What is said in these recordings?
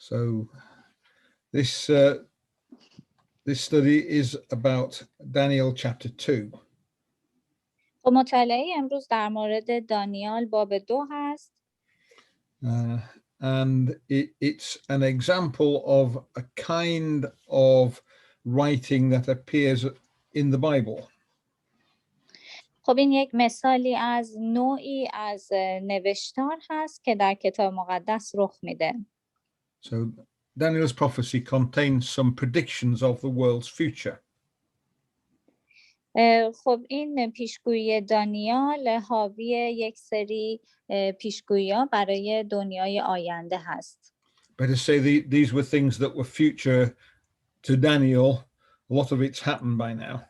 So this study is about Daniel chapter 2. خب مطالعه امروز در مورد دانیال باب 2 هست. And it's an example of a kind of writing that appears in the Bible. خب این یک مثالی از نوعی از نوشتار هست که در کتاب مقدس رخ میده. So Daniel's prophecy contains some predictions of the world's future. خب این پیشگویی دانیال حاوی یک سری پیشگویی‌ها برای دنیای آینده هست. Better say these were things that were future to Daniel. A lot of it's happened by now.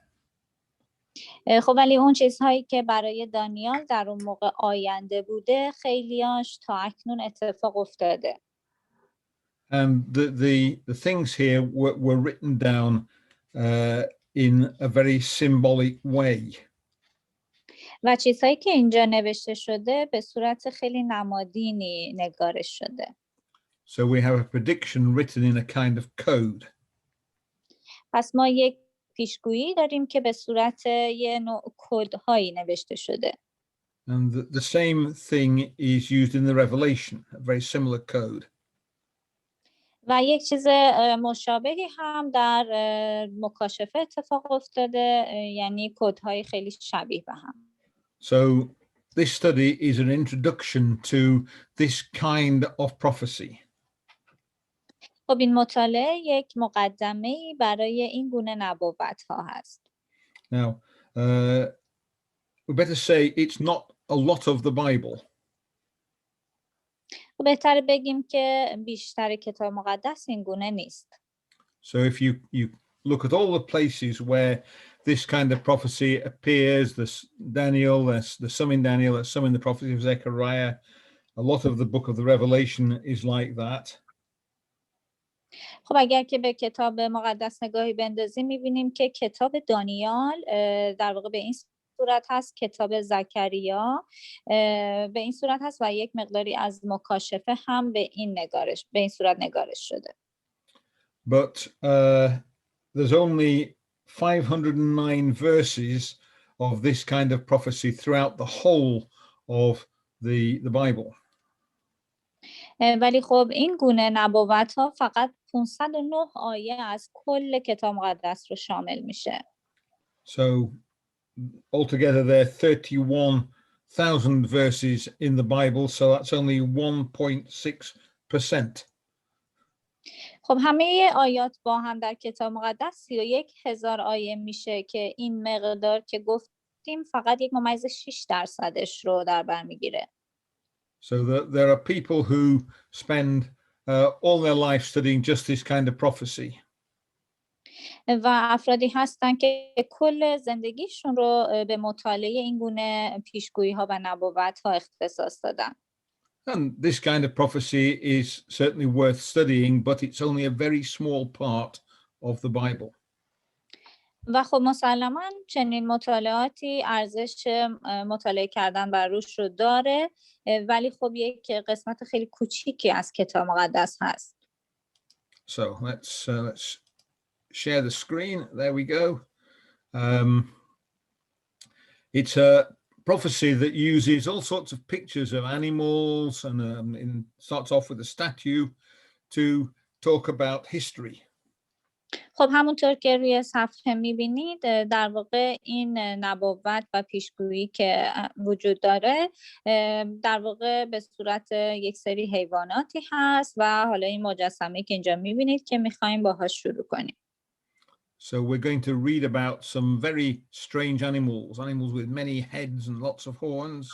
خب ولی اون چیزهایی که برای دانیال در اون موقع آینده بوده خیلیاش تا اکنون اتفاق افتاده. And the things here were written down in a very symbolic way. و چیزهایی که اینجا نوشته شده به صورت خیلی نمادینی نگارش شده. So we have a prediction written in a kind of code. پس ما یک پیشگویی داریم که به صورت یه نوع کدهایی نوشته شده. And the same thing is used in the Revelation, a very similar code. و یک چیز مشابهی هم در مکاشفه اتفاق افتاده، یعنی کدهای خیلی شبیه به هم. So this study is an introduction to this kind of prophecy. خب این مطالعه یک مقدمه‌ای برای این گونه نبوت‌ها هست. Now, we better say it's not a lot of the Bible. بهتره بگیم که بیشتر کتاب مقدس این گونه نیست. So if you look at all the places where this kind of prophecy appears, there's Daniel, there's some in Daniel, there's some in the prophecy of Zechariah. A lot of the book of the Revelation is like that. خب اگر که به کتاب مقدس نگاهی بندازیم می‌بینیم که کتاب دانیال در واقع به این صورت هست، کتاب زکریا به این صورت هست و یک مقداری از مکاشفه هم به این صورت نگارش شده. But there's only 509 verses of this kind of prophecy throughout the whole of the Bible. ولی خب این گونه نبوت‌ها فقط 509 آیه از کل کتاب مقدس رو شامل میشه. So altogether there are 31,000 verses in the Bible, so that's only 1.6%. خب همه آیات با هم در کتاب مقدس 31,000 آیه میشه که این مقدار که گفتیم فقط 1.6% رو در بر میگیره. So there are people who spend all their life studying just this kind of prophecy. و افرادی هستن که کل زندگیشون رو به مطالعه این گونه پیشگویی‌ها و نبوت‌ها اختصاص دادن. And this kind of prophecy is certainly worth studying, but it's only a very small part of the Bible. و خب مسلماً چنین مطالعاتی ارزش مطالعه کردن بر روش رو داره، ولی خب یک قسمت خیلی کوچیکی از کتاب مقدس هست. So let's share the screen. There we go. It's a prophecy that uses all sorts of pictures of animals and starts off with a statue to talk about history. خب همونطور که روی صفحه می‌بینید در واقع این نبوت و پیشگویی که وجود داره در واقع به صورت یک سری حیواناتی هست و حالا این مجسمه که اینجا می‌بینید که می‌خوایم باهاش شروع کنیم. So we're going to read about some very strange animals with many heads and lots of horns.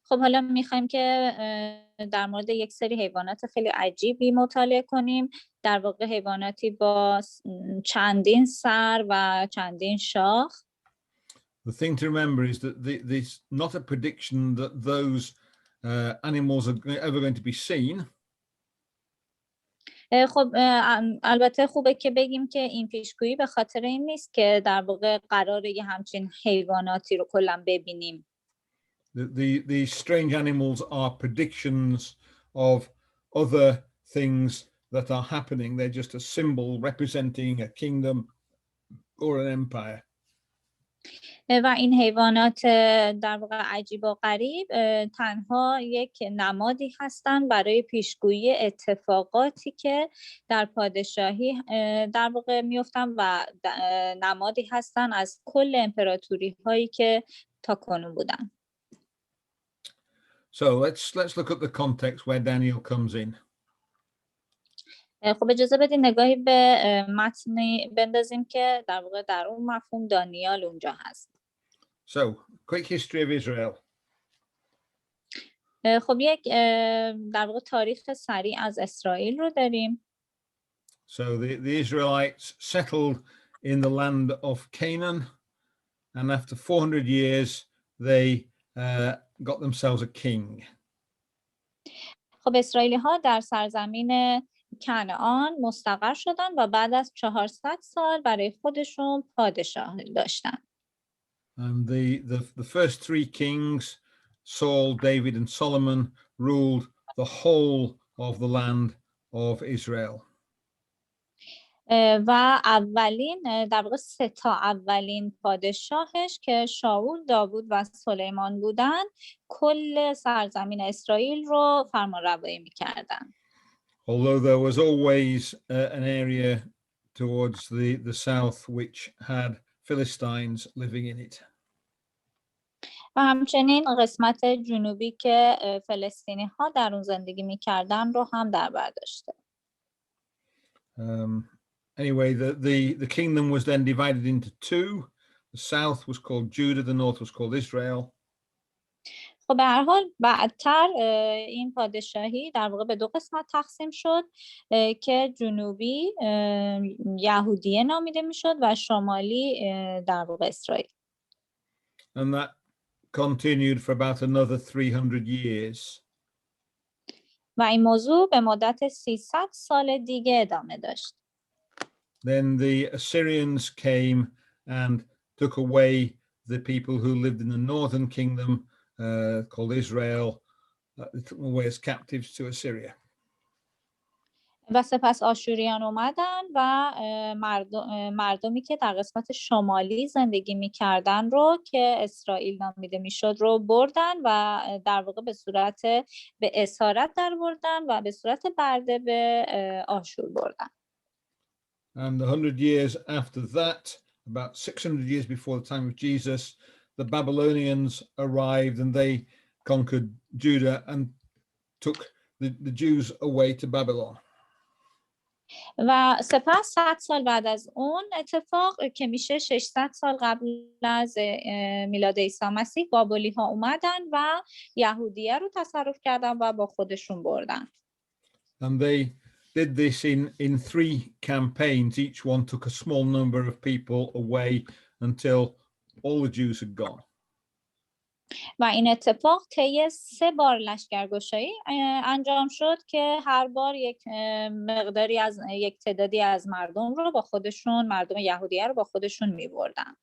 خب حالا می‌خوایم که در مورد یک سری حیوانات خیلی عجیبی مطالعه کنیم، در واقع حیواناتی با چندین سر و چندین شاخ. The thing to remember is that this not a prediction that those animals are ever going to be seen. خب البته خوبه که بگیم که این پیشگویی به خاطر این نیست که در واقع قراره یه همچین حیواناتی رو کلاً ببینیم. The strange animals are predictions of other things that are happening. They're just a symbol representing a kingdom or an empire. و این حیوانات در واقع عجیب و غریب تنها یک نمادی هستند برای پیشگویی اتفاقاتی که در پادشاهی در واقع میفتن و نمادی هستند از کل امپراتوری هایی که تا کنون بودن. So let's look at the context where Daniel comes in. خب اجازه بدید نگاهی به متنی بندازیم که در واقع در اون مفهوم دانیال اونجا هست. So, quick history of Israel. خب یک در واقع تاریخ سریع از اسرائیل رو داریم. So the Israelites settled in the land of Canaan, and after 400 years they got themselves a king. خب اسرائیلی ها در سرزمین کنعان مستقر شدن و بعد از 400 سال برای خودشون پادشاه داشتن. And the first three kings, Saul, David, and Solomon, ruled the whole of the land of Israel. و اولین در واقع سه تا اولین پادشاهش که شاول، داوود و سلیمان بودن کل سرزمین اسرائیل رو فرمانروایی می‌کردن. Although there was always an area towards the south which had Philistines living in it. و همچنین قسمت جنوبی که فلسطینی ها در اون زندگی می‌کردن رو هم در بر داشته. Anyway, the kingdom was then divided into two. The south was called Judah, the north was called Israel. خب به هر حال بعدتر این پادشاهی در واقع به دو قسمت تقسیم شد که جنوبی یهودیه نامیده میشد و شمالی در واقع اسرائیل. And that continued for about another 300 years. و این موضوع به مدت 300 سال دیگه ادامه داشت. Then the Assyrians came and took away the people who lived in the northern kingdom called Israel, took them away as captives to Assyria. و سپس آشوریان اومدن و مردمی که در قسمت شمالی زندگی میکردن رو که اسرائیل نامیده میشد رو بردن و در واقع به اسارت در بردن و به صورت برده به آشور بردن. And 100 years after that, about 600 years before the time of Jesus, the Babylonians arrived and they conquered Judah and took the Jews away to Babylon. و سپس 100 سال بعد از اون اتفاق که میشه 600 سال قبل از میلاد عیسی مسیح، بابلی ها اومدن و یهودیه رو تصرف کردن و با خودشون بردن. And they did this in three campaigns. Each one took a small number of people away until all the Jews had gone. و این اتفاق طی 3 بار لشکرگشایی انجام شد که هر بار یک تعدادی از مردم رو با خودشون، مردم یهودیه رو با خودشون می‌بردن.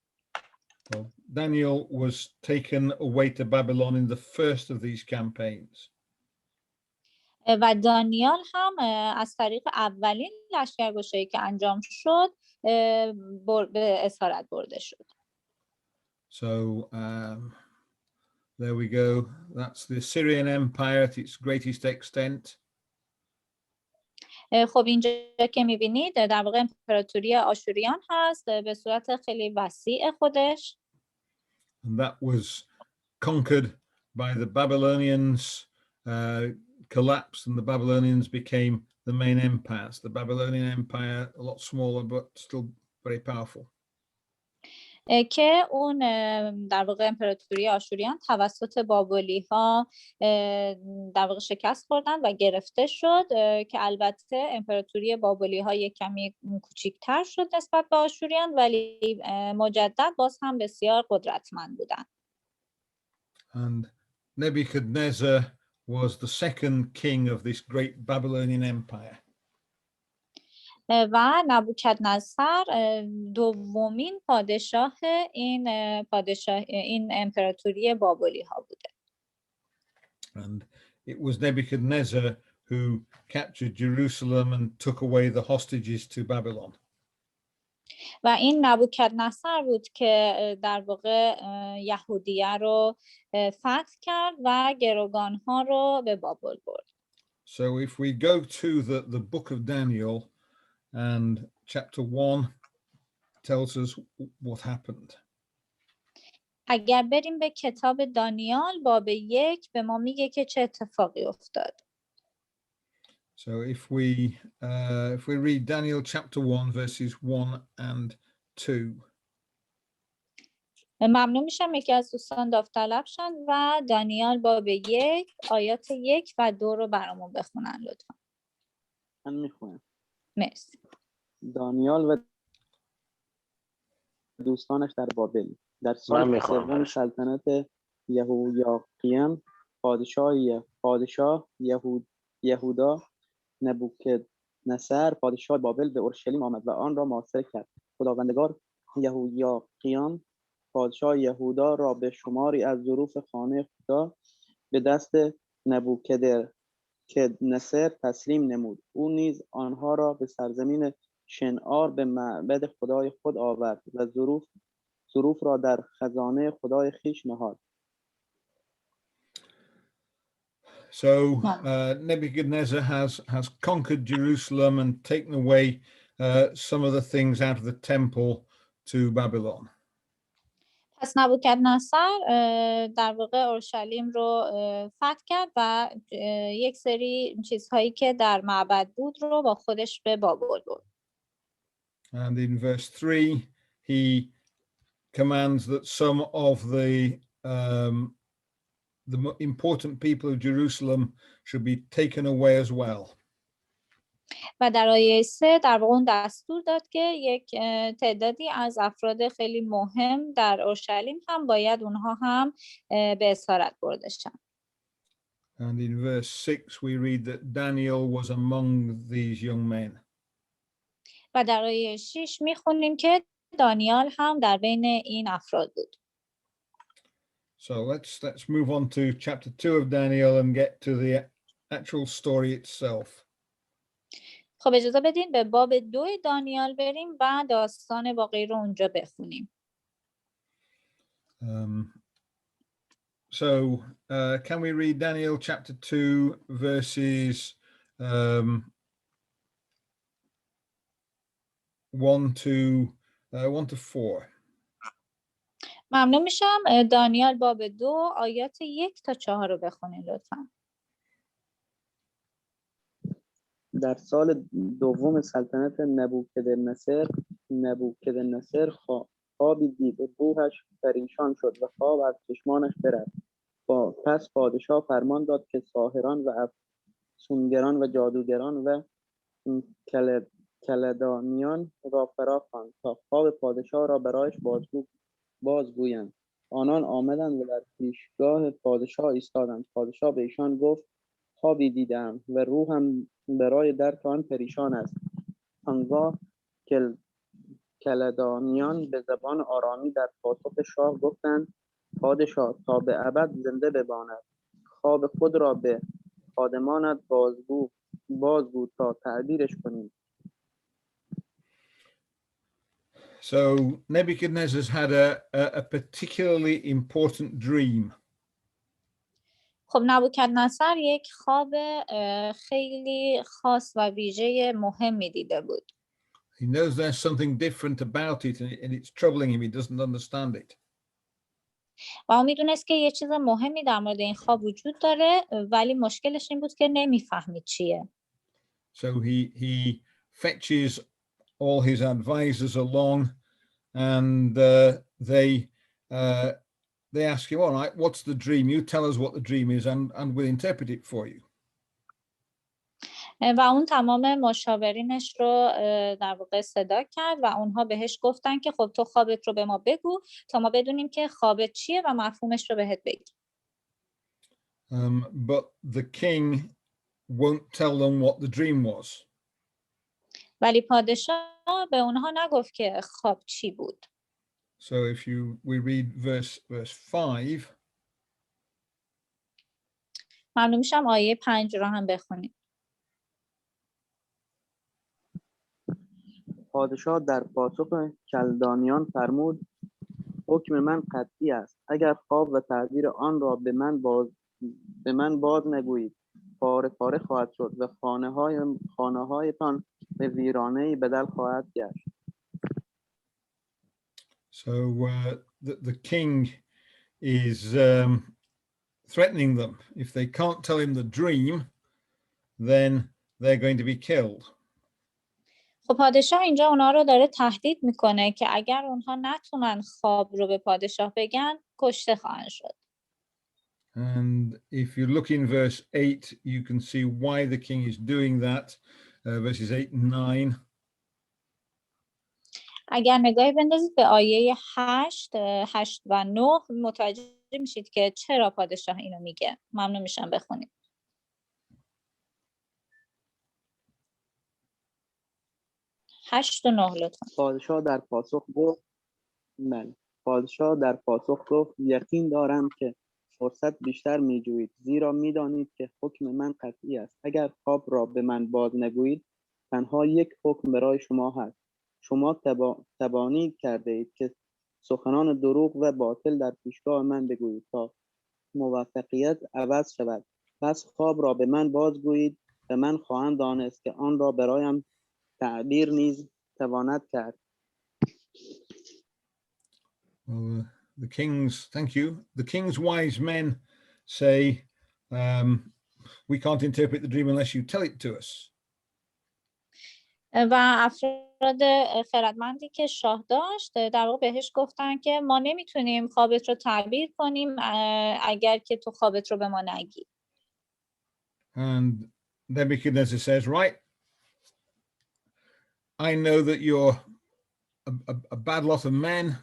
Daniel was taken away to Babylon in the first of these campaigns. و دانیال هم از طریق اولین لشکرگشایی که انجام شد به اسارت برده شد. So there we go. That's the Assyrian Empire at its greatest extent. خب اینجا که می‌بینید در واقع امپراتوری آشوریان هست به صورت خیلی وسیع خودش. And that was conquered by the Babylonians, collapsed, and the Babylonians became the main empires. The Babylonian Empire, a lot smaller, but still very powerful. که اون در واقع امپراتوری آشوریان توسط بابلی ها در واقع شکست خوردن و گرفته شد که البته امپراتوری بابلی ها یک کمی کوچکتر شد نسبت به آشوریان ولی مجدد باز هم بسیار قدرتمند بودن. And Nebuchadnezzar was the second king of this great Babylonian empire. و نبوکدنصر دومین پادشاه این امپراتوری بابلی ها بوده. And it was Nebuchadnezzar who captured Jerusalem and took away the hostages to Babylon. و این نبوکدنصر بود که در واقع یهودیه رو فتح کرد و گروگانها رو به بابل برد. So if we go to the book of Daniel, and chapter 1 tells us what happened. اگر بریم به کتاب دانیال باب 1 به ما میگه که چه اتفاقی افتاد. So if we read Daniel chapter 1 verses 1 and 2. ممنون میشم یکی از دوستان داوطلب شن و دانیال باب 1 آیات 1 و 2 رو برامون بخونن لطفا. من میخونم. مرسی. دانیال و دوستانش در بابل در سال سوم سلطنت یهویاقیم پادشاه یهودا نبوکدنصر پادشاه بابل به اورشلیم آمد و آن را محاصره کرد. خداوندگار یهویاقیم پادشاه یهودا را به شماری از ظروف خانه خدا به دست نبوکدنصر تسلیم نمود. او نیز آنها را به سرزمین شنعار به معبد خدای خود آورد و ظروف را در خزانه خدای خویش نهاد. So Nebuchadnezzar has conquered Jerusalem and taken away some of the things out of the temple to Babylon. پس نبوکدنصر در واقع اورشلیم رو فتح کرد و یک سری چیزهایی که در معبد بود رو با خودش به بابل برد. And in verse 3 he commands that some of the important people of Jerusalem should be taken away as well. و در آیه 3 در واقع اون دستور داد که یک تعدادی از افراد خیلی مهم در اورشلیم هم باید اونها هم به اسارت برده شن. And in verse 6 we read that Daniel was among these young men. و در آیه 6 میخونیم که دانیال هم در بین این افراد بود. So let's move on to chapter 2 of Daniel and get to the actual story itself. خب اجازه بدین به باب 2 دانیال بریم و داستان باقی رو اونجا بخونیم. So can we read Daniel chapter 2 verses 1 to 4. ممنون میشم. دانیال باب 2 آیات 1 تا 4 رو بخونید لطفا. در سال دوم سلطنت نبوکدنصر خوابی دید و روحش پریشان شد و خواب از چشمانش برفت. پس پادشاه فرمان داد که ساحران و افسونگران و جادوگران و کلدانیان را فراخواند تا خواب پادشاه را برایش بازگویند. آنان آمدند و در پیشگاه پادشاه ایستادند. پادشاه به ایشان گفت خوابی دیدم و روحم برای درک آن پریشان است. آنگاه کلدانیان به زبان آرامی در پاسخ شاه گفتند پادشاه تا به ابد زنده بماند. خواب خود را به خادمانت بازگو تا تعبیرش کنیم. So Nebuchadnezzar's had a particularly important dream. خب نبوکدنصر یک خواب خیلی خاص و ویژه مهمی دیده بود. He knows there's something different about it and it's troubling him. He doesn't understand it. و اون میدونست که یه چیز مهمی در مورد این خواب وجود داره ولی مشکلش این بود که نمیفهمید چیه. So he fetches all his advisors along and they ask him, all right, what's the dream? You tell us what the dream is and we'll interpret it for you. و اون تمام مشاورینش رو در واقع صدا کرد و اونها بهش گفتن که خب تو خوابت رو به ما بگو تا ما بدونیم که خوابت چیه و مفهومش رو بهت بگیم. But the king won't tell them what the dream was. ولی پادشاه به اونها نگفت که خواب چی بود. So if we read verse 5. ممنون میشم آیه 5 رو هم بخونید. پادشاه در پاسخ کلدانیان فرمود حکم من قطعی است اگر خواب و تعبیر آن را به من باز نگویید پاره پاره خواهد شد و خانه هایتان به ویرانه‌ای بدل خواهد گشت. So the king is threatening them. If they can't tell him the dream, then they're going to be killed. خب پادشاه اینجا اونا رو داره تهدید میکنه که اگر اونها نتونن خواب رو به پادشاه بگن کشته خواهند شد. And if you look in verse 8, you can see why the king is doing that. Verses 8 and 9. اگر نگاهی بندازید به آیه 8 و 9 متوجه میشید که چرا پادشاه اینو میگه. ممنون میشم بخونید. 8 و 9 لطفا. پادشاه در پاسخ گفت یقین دارم که فرصت بیشتر میجویید زیرا میدانید که حکم من قطعی است اگر خواب را به من باز نگویید تنها یک حکم برای شما هست شما تبانی کرده اید که سخنان دروغ و باطل در پیشگاه من بگویید تا موفقیت عوض شود پس خواب را به من بازگویید و من خواهم دانست که آن را برایم تعبیر نیز تواند کرد. Well, the king's wise men say, we can't interpret the dream unless you tell it to us. و افراد خردمندی که شاه داشت در واقع بهش گفتن که ما نمیتونیم خوابت رو تعبیر کنیم اگر که تو خوابت رو به ما نگی. And Nebuchadnezzar says, right, I know that you're a bad lot of men.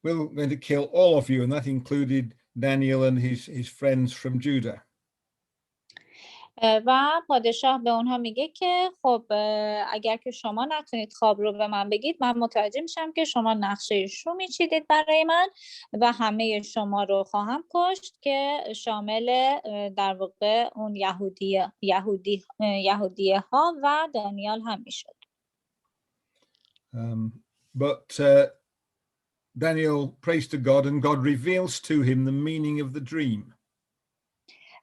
We're going to kill all of you. And that included Daniel and his friends from Judah. و پادشاه به اونها میگه که خب اگر که شما نتونید خواب رو به من بگید من متوجه میشم که شما نقشه شو میچیدید برای من و همه شما رو خواهم کشت که شامل در واقع اون یهودی ها و دانیال هم میشد. But Daniel prays to God and God reveals to him the meaning of the dream.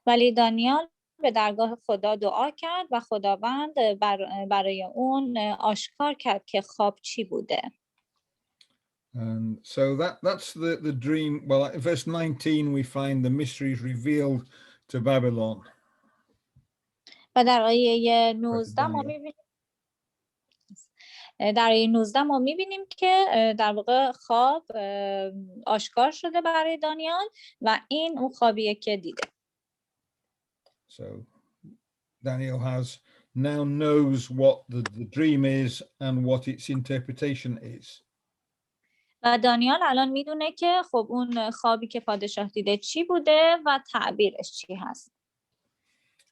ولی دانیال به درگاه خدا دعا کرد و خداوند برای اون آشکار کرد که خواب چی بوده. And so that's the dream. Well, in verse 19 we find the mysteries revealed to Babylon. و در آیه 19 ما میبینیم که در واقع خواب آشکار شده برای دانیال و این اون خوابیه که دیده. So Daniel now knows what the dream is and what its interpretation is. و دانیال الان میدونه که خب اون خوابی که پادشاه دیده چی بوده و تعبیرش چی هست.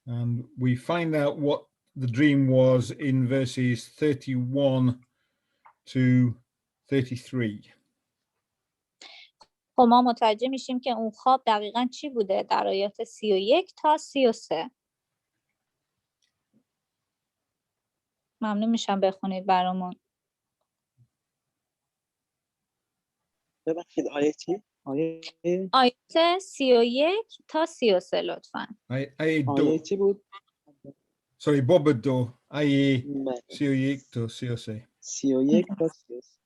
And we find out what the dream was in verses 31 to 33. خب ما متوجه میشیم که اون خواب دقیقاً چی بوده در آیات 31 تا 33. ممنون میشم بخونید برامون. ببخشید آیه چی؟ آیات 31 تا 33 لطفاً. آیه چی بود؟ Sorry, Bobado. آیه 31 تا 33. 31 تا 33.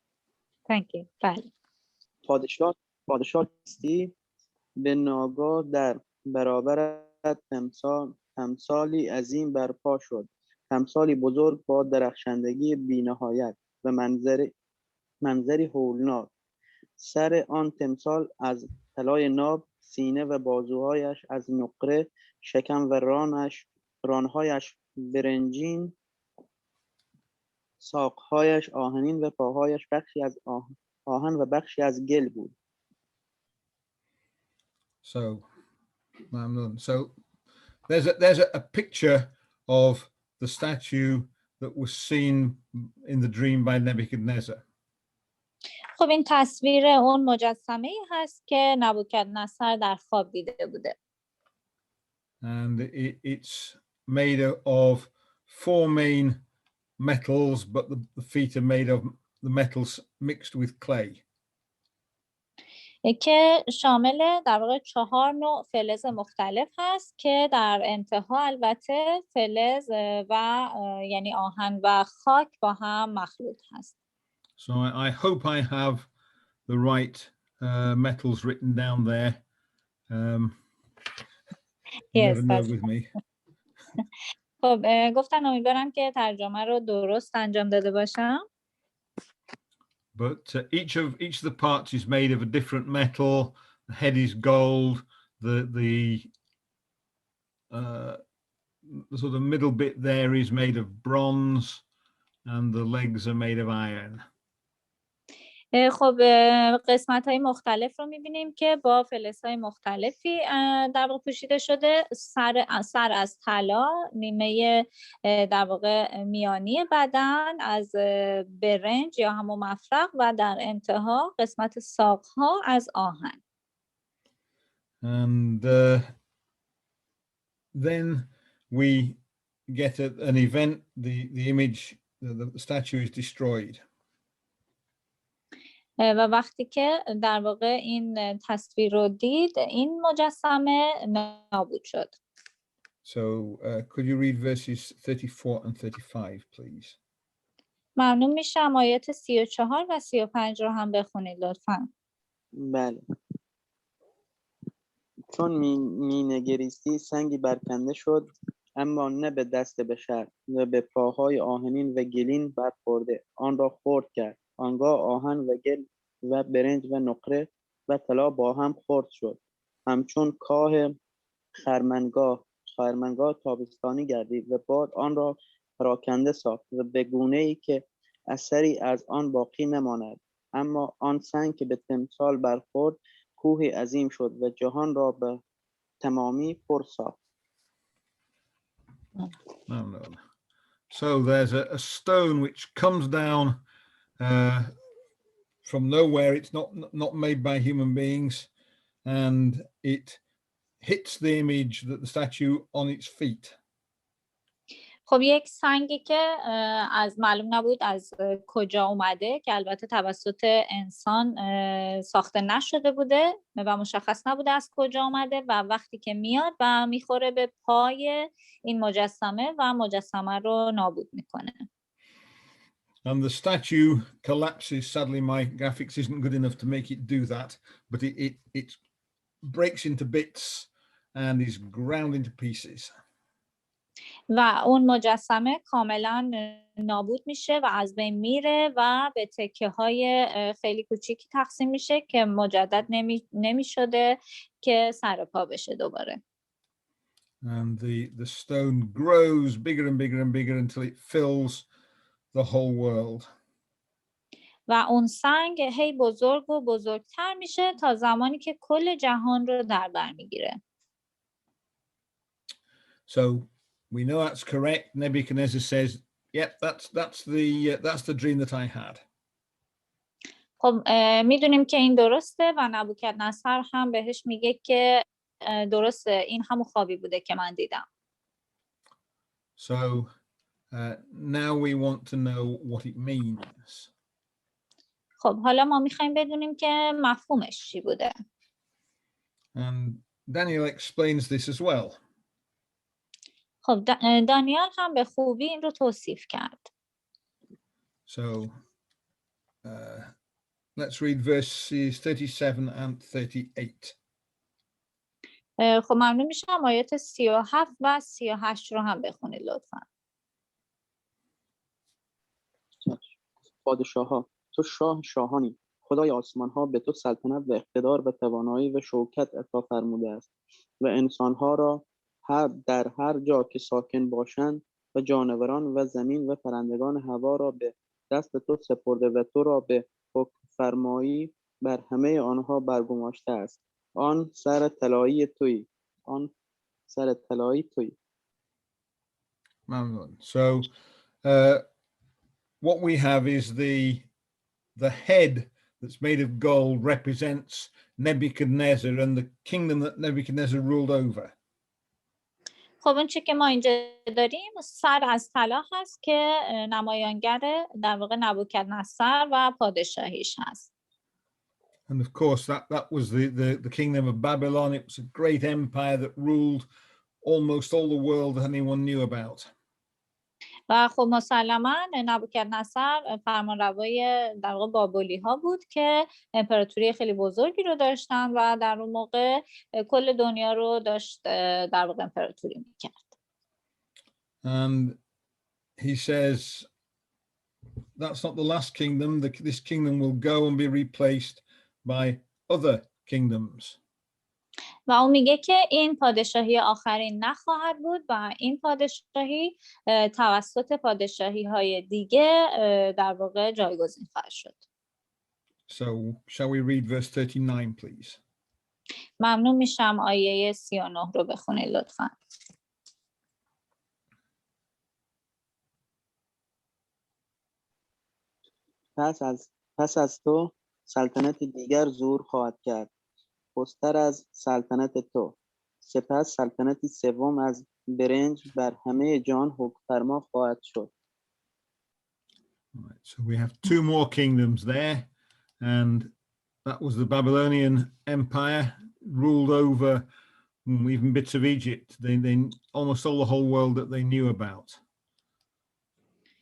Thank you. بله. پادشاه کیستی به ناگاه در برابر تمثالی عظیم برپا شد. تمثالی بزرگ با درخشندگی بی‌نهایت و منظری هولناک. سر آن تمثال از طلای ناب، سینه و بازوهایش از نقره، شکم و رانهایش برنجین، ساقهایش آهنین و پاهایش بخشی از آهن و بخشی از گل بود. So there's a picture of the statue that was seen in the dream by Nebuchadnezzar. خب این تصویر اون مجسمه‌ای هست که نبوکدنصر در خواب دیده بوده. And it's made of four main metals, but the feet are made of the metals mixed with clay. که شامل در واقع 4 نوع فلز مختلف هست که در انتها البته فلز و یعنی آهن و خاک با هم مخلوط هست. So I hope I have the right metals written down there. You Yes, never know with me. خب گفتن امیدوارم که ترجمه رو درست انجام داده باشم. But each of the parts is made of a different metal. The head is gold. The sort of middle bit there is made of bronze, and the legs are made of iron. خب قسمت های مختلف رو میبینیم که با فلز های مختلفی در واقع پوشیده شده. سر از طلا، نیمه در واقع میانی بدن از برنج یا همون مفرق و در انتها قسمت ساق ها از آهن. And then we get an event. The image, the statue is destroyed. و وقتی که در واقع این تصویر رو دید، این مجسمه نابود شد. So could you read verses 34 and 35, please? ممنون میشم. آیات 34 و 35 رو هم بخونید لطفاً. بله. چون می نگریستی سنگی برکنده شد، اما نه به دست بشر و به پاهای آهنین و گلین برخورده آن را خرد کرد. آنگاه آهن و گل و برنج و نقره و طلا با هم خرد شد، همچون کاه خرمنگاه تابستانی گردید و باد آن را پراکنده ساخت و به گونه‌ای که اثری از آن باقی نماند. اما آن سنگ که به تمثال برخورد کوهی عظیم شد و جهان را به تمامی پر ساخت. No. So there's a stone which comes down from nowhere. It's not made by human beings, and it hits the image, that the statue, on its feet. خب یک سنگی که از معلوم نبود از کجا اومده، که البته توسط انسان ساخته نشده بوده و مشخص نبوده از کجا اومده، و وقتی که میاد و میخوره به پای این مجسمه و مجسمه رو نابود میکنه. And the statue collapses. Sadly, my graphics isn't good enough to make it do that, but it breaks into bits and is ground into pieces. و اون مجسمه کاملا نابود میشه و از بین میره و به تکه های خیلی کوچیکی تقسیم میشه که مجدد نمیشده که سر پا بشه دوباره. And the stone grows bigger and bigger and bigger until it fills the whole world. و اون سنگ هی بزرگ و بزرگتر میشه تا زمانی که کل جهان رو در بر میگیره. So we know that's correct. Nebuchadnezzar says, "Yep, that's the dream that I had." خب میدونیم که این درسته و نبوکدنصر هم بهش میگه که درسته، این همون خوابی بوده که من دیدم. So now we want to know what it means. خب حالا ما میخوایم بدونیم که مفهومش چی بوده. And Daniel explains this as well. خب دانیال هم به خوبی این رو توصیف کرد. So let's read verses 37 and 38. خب ممنون میشم. آیات 37 و 38 رو هم بخونید لطفا. پادشاها، تو شاه شاهانی، خدای آسمان ها به تو سلطنت و اقتدار و توانایی و شوکت عطا فرموده است و انسانها را در هر جا که ساکن باشند و جانوران و زمین و پرندگان هوا را به دست تو سپرده و تو را به حکم فرمایی بر همه آنها برگماشته است. آن سر طلایی تویی. So what we have is the head that's made of gold represents Nebuchadnezzar and the kingdom that Nebuchadnezzar ruled over. خب اون چی که ما اینجا داریم سر از طلا هست که نمایانگر در واقع نبوکدنصر و پادشاهیش هست. And of course, that was the kingdom of Babylon. It was a great empire that ruled almost all the world that anyone knew about. و خب مسلما نبوکدنصر فرمانروای در واقع بابلی ها بود که امپراتوری خیلی بزرگی رو داشتن و در اون موقع کل دنیا رو داشت در واقع امپراتوری میکرد. And he says that's not the last kingdom. This kingdom will go and be replaced by other kingdoms. و اون میگه که این پادشاهی آخرین نخواهد بود و این پادشاهی توسط پادشاهی های دیگه در واقع جایگزین خواهد شد. So shall we read verse 39, please? ممنون میشم آیه 39 رو بخونید لطفاً. پس از تو سلطنت دیگر ظهور خواهد کرد، خستر از سلطنت تو. سپس سلطنتی سوم از برنج بر همه جان حکمفرما خواهد شد. Right, so we have two more kingdoms there, and that was the Babylonian Empire, ruled over even bits of Egypt. They almost all the whole world that they knew about.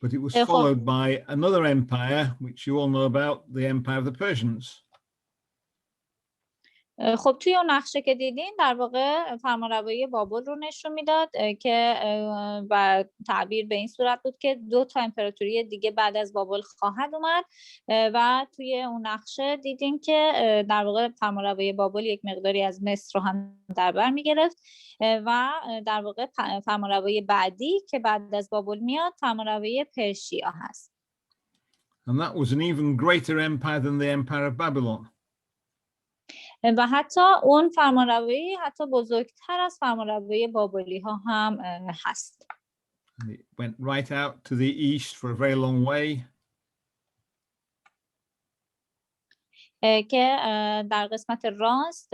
But it was followed by another empire, which you all know about, the Empire of the Persians. خب توی اون نقشه که دیدین در واقع فرمانروایی بابل رو نشون میداد که و تعبیر به این صورت بود که 2 تا امپراتوری دیگه بعد از بابل خواهد اومد و توی اون نقشه دیدین که در واقع فرمانروایی بابل یک مقداری از مصر رو هم در بر میگرفت و در واقع فرمانروایی بعدی که بعد از بابل میاد فرمانروایی پرشیا هست. And that was an even greater empire than the Empire of Babylon. و حتی اون فرمانروایی حتی بزرگتر از فرمانروایی بابلی ها هم هست. And it went right out to the east for a very long way. که در قسمت راست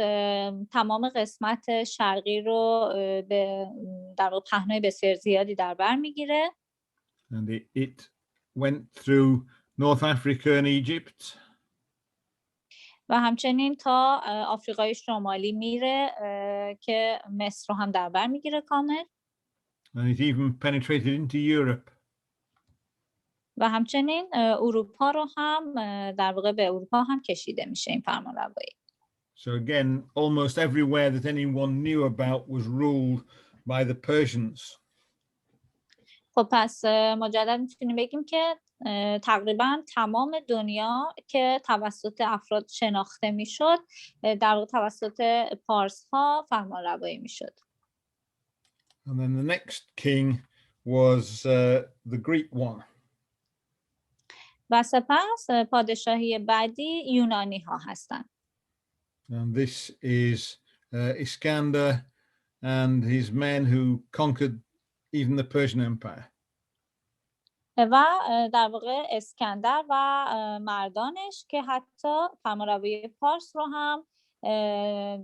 تمام قسمت شرقی رو به در واقع پهنای بسیار زیادی در بر میگیره. And it went through North Africa and Egypt. و همچنین تا آفریقای شمالی میره که مصر رو هم در بر میگیره کامل. And it even penetrated into Europe. و همچنین اروپا رو هم در واقع به اروپا هم کشیده میشه این فرمانروایی. So again, almost everywhere that anyone knew about was ruled by the Persians. خب پس مجدد میتونیم بگیم که تقریبا تمام دنیا که توسط افراد شناخته میشد در واقع توسط پارس ها فرمانروایی میشد. And then the next king was the Greek one. و سپس پادشاهی بعدی یونانی ها هستند. And this is Iskander and his men who conquered even the Persian Empire. و در واقع اسکندر و مردانش که حتی فرمانروایی پارس رو هم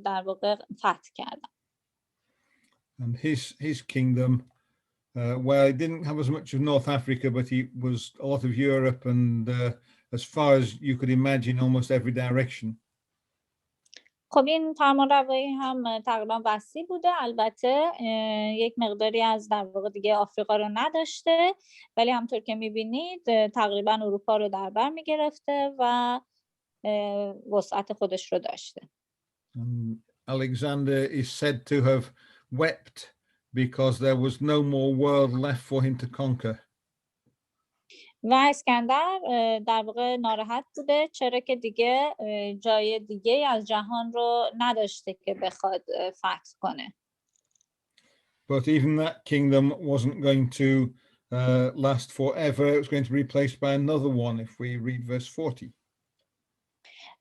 در واقع فتح کردن. And his kingdom, well, it didn't have as much of North Africa, but it was a lot of Europe and as far as you could imagine, almost every direction. خب این فرمانروایی هم تقریبا وسیع بوده، البته یک مقداری از در واقع دیگه آفریقا رو نداشته، ولی همطور که میبینید تقریبا اروپا رو در بر میگرفته و وسعت خودش رو داشته. Alexander is said to have wept because there was no more world left for him to conquer. و اسکندر در واقع ناراحت بوده چرا که دیگه جای دیگه از جهان رو نداشته که بخواد فتح کنه. But even that kingdom wasn't going to last forever. It was going to be replaced by another one if we read verse 40.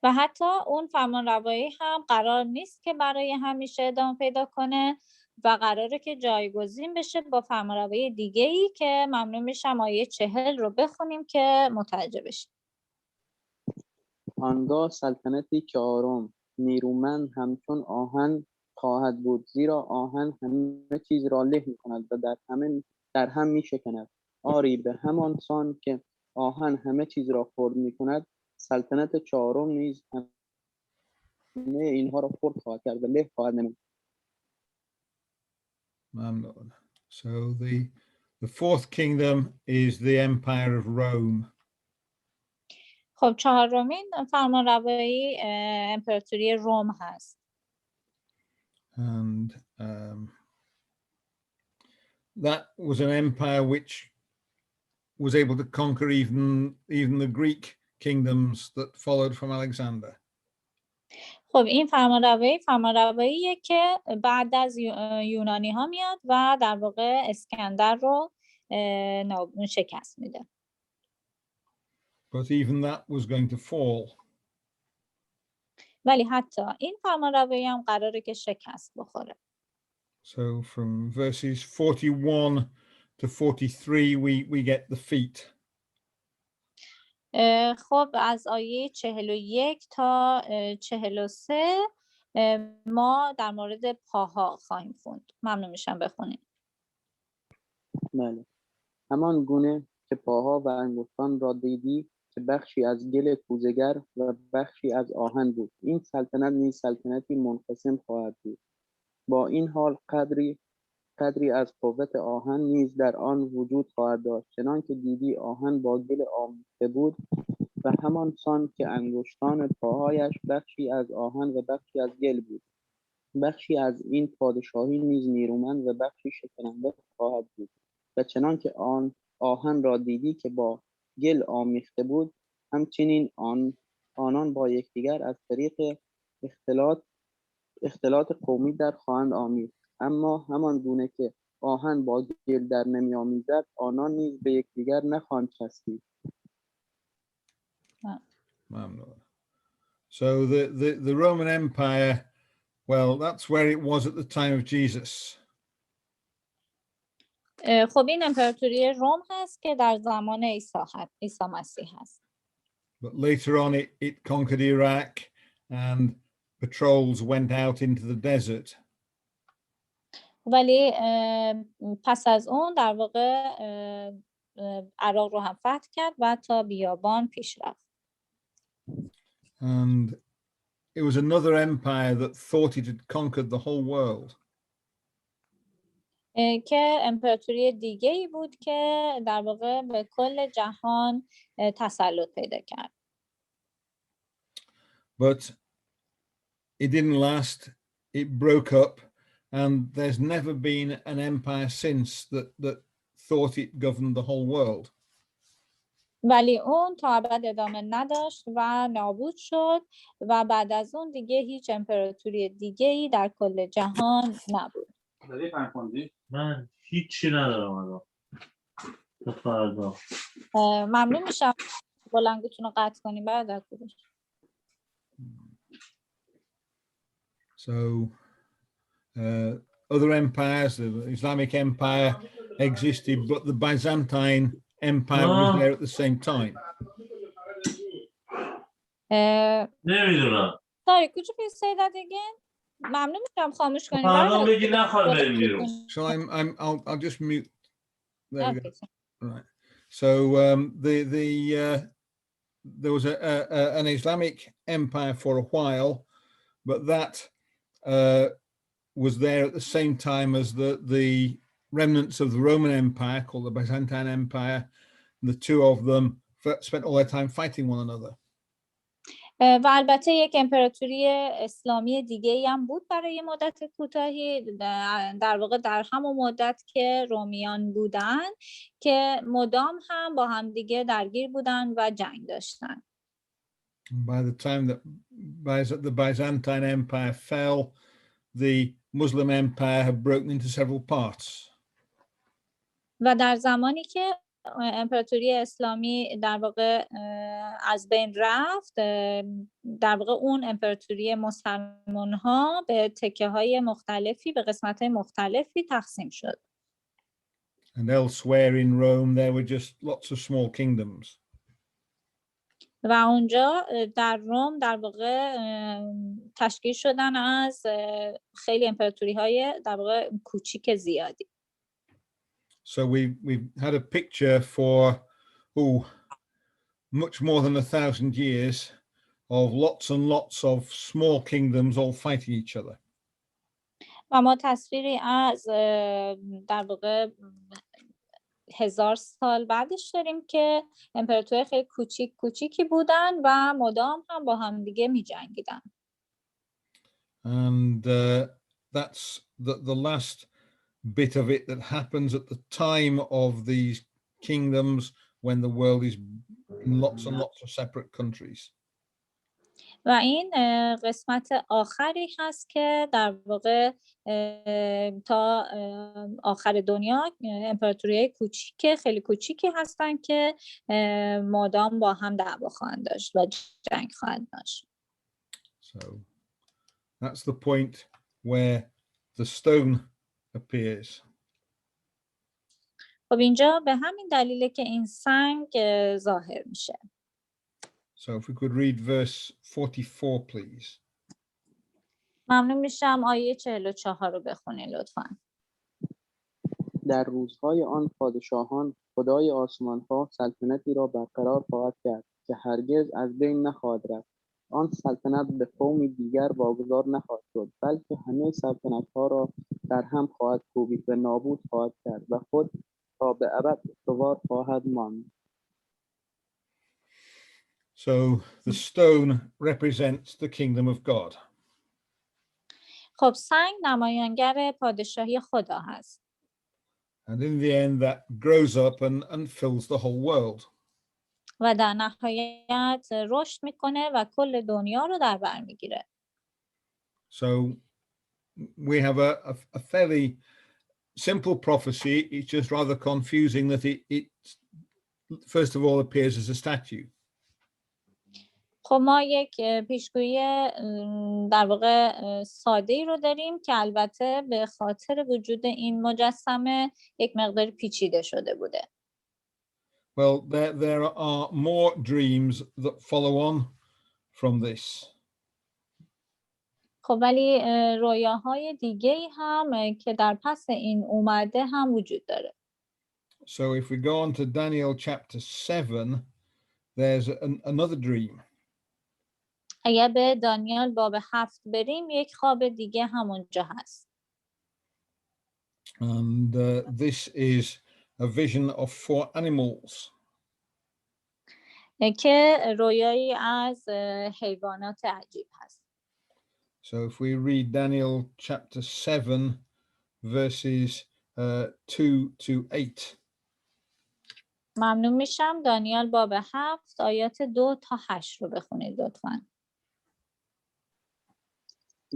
و حتی اون فرمانروایی هم قرار نیست که برای همیشه ادامه پیدا کنه و قراره که جایگزین بشه با فرمانروایی دیگه‌ای که ممنون میشم آیه 40 رو بخونیم که متوجه بشیم. آنگاه سلطنتی چهارم نیرومند همچون آهن خواهد بود، زیرا آهن همه چیز را له می‌کند و در هم می‌شکند. آری به همان سان که آهن همه چیز را خرد می‌کند، سلطنت چهارم نیز همه اینها را خرد خواهد کرد و له خواهد نمود. ممنون. So the fourth kingdom is the empire of Rome. خب چهارمین فرمانروایی امپراتوری روم هست. And that was an empire which was able to conquer even the Greek kingdoms that followed from Alexander. خب این فرمانرواییه که بعد از یونانی ها میاد و در واقع اسکندر رو شکست میده. But even that was going to fall. ولی حتی این فرمانروایی هم قراره که شکست بخوره. So from verses 41 to 43 we get the feet. خب از آیه 41 تا 43 ما در مورد پاها خواهیم خوند. ممنون میشم بخونیم. بله. همان گونه که پاها و انگشتان را دیدی که بخشی از گل کوزه‌گر و بخشی از آهن بود، این سلطنت نیز سلطنتی منقسم خواهد بود. با این حال قدری از قوت آهن نیز در آن وجود خواهد داشت، چنانکه دیدی آهن با گل آمیخته بود و همان سان که انگشتان پاهایش بخشی از آهن و بخشی از گل بود. بخشی از این پادشاهی نیز نیرومند و بخشی شکننده خواهد بود. و چنانکه آن آهن را دیدی که با گل آمیخته بود، همچنین آنان با یکدیگر از طریق اختلاط قومی در خواهند آمیخت. اما همان گونه که آهن با گل در نمی آمیزد، آنان نیز به یکدیگر نخواهند چسبید. So the Roman Empire, well, that's where it was at the time of Jesus. خب این امپراتوری روم هست که در زمان عیسی مسیح هست. But later on it conquered Iraq and patrols went out into the desert. ولی پس از اون در واقع عراق رو هم فتح کرد و تا بیابان پیش رفت. And it was another empire that thought it had conquered the whole world. که امپراتوری دیگه ای بود که در واقع به کل جهان تسلط پیدا کرد. But it didn't last. It broke up, and there's never been an empire since that thought it governed the whole world. ولی اون تا ابد ادامه نداشت و نابود شد و بعد از اون دیگه هیچ امپراتوری دیگه ای در کل جهان نبود. من هیچی ندارم الان. تا فردا. ممنون میشم بلنگوتون رو قطع کنیم بعد خودش. So other empires, the Islamic Empire existed, but the Byzantine Empire was there at the same time. نمیدونم. Sorry, could you please say that again? ممنون میشم خاموش کنیم. فردا بگی نخواد بریم بیرون. So I'll just mute. There we go. Okay. Right. So there was an Islamic empire for a while, but that was there at the same time as the remnants of the Roman Empire, called the Byzantine Empire. And the two of them spent all their time fighting one another. و البته یک امپراتوری اسلامی دیگه ای هم بود برای مدت کوتاهی، در واقع در همون مدت که رومیان بودن که مدام هم با هم دیگه درگیر بودن و جنگ داشتن. By the time that the Byzantine Empire fell, the Muslim Empire had broken into several parts. و در زمانی که امپراتوری اسلامی در واقع از بین رفت، در واقع اون امپراتوری مسلمان ها به تکه های مختلفی، به قسمت های مختلفی تقسیم شد. And elsewhere in Rome there were just lots of small kingdoms. و اونجا در روم در واقع تشکیل شدن از خیلی امپراتوری های در واقع کوچیک زیادی. So we've had a picture for much more than 1,000 years of lots and lots of small kingdoms all fighting each other. و ما تصویری از در واقع 1000 سال بعدش داریم که امپراتوری خیلی کوچیکی بودن و مدام هم با هم دیگه می جنگیدن. And that's the last bit of it that happens at the time of these kingdoms when the world is in lots and lots of separate countries. و این قسمت آخری هست که در واقع تا آخر دنیا امپراتوری خیلی کوچیکی هستن که مدام با هم دعوا خواهند داشت و جنگ خواهند داشت. So that's the point where the stone appears. خب اینجا به همین دلیله که این سنگ ظاهر میشه. So if we could read verse 44, please. ممنون میشم آیه 44 رو بخونید لطفاً. در روزهای آن پادشاهان خدای آسمان‌ها سلطنتی را برقرار خواهد کرد که هرگز از بین نخواهد رفت. آن سلطنت به قومی دیگر واگذار نخواهد شد، بلکه همه سلطنت‌ها را در هم خواهد کوبید و نابود خواهد کرد و خود تا به ابد استوار خواهد ماند. So the stone represents the kingdom of God. خب سنگ نمایانگر پادشاهی خدا هست. And in the end that grows up and fills the whole world. و در نهایت رشد میکنه و کل دنیا رو در بر میگیره. So we have a fairly simple prophecy. It's just rather confusing that it first of all appears as a statue. خب ما یک پیشگویی در واقع ساده‌ای رو داریم که البته به خاطر وجود این مجسمه یک مقدار پیچیده شده بوده. Well, there are more dreams that follow on from this. خب ولی رویاهای دیگه‌ای هم که در پس این اومده هم وجود داره. So if we go on to Daniel chapter 7, there's another dream. اگر به دانیال باب 7 بریم یک خواب دیگه همونجا هست. And this is a vision of 4 animals. که رویایی از حیوانات عجیب هست. So if we read Daniel chapter 7, verses 2 to 8. ممنون میشم دانیال باب 7 آیات 2 تا 8 رو بخونید لطفاً.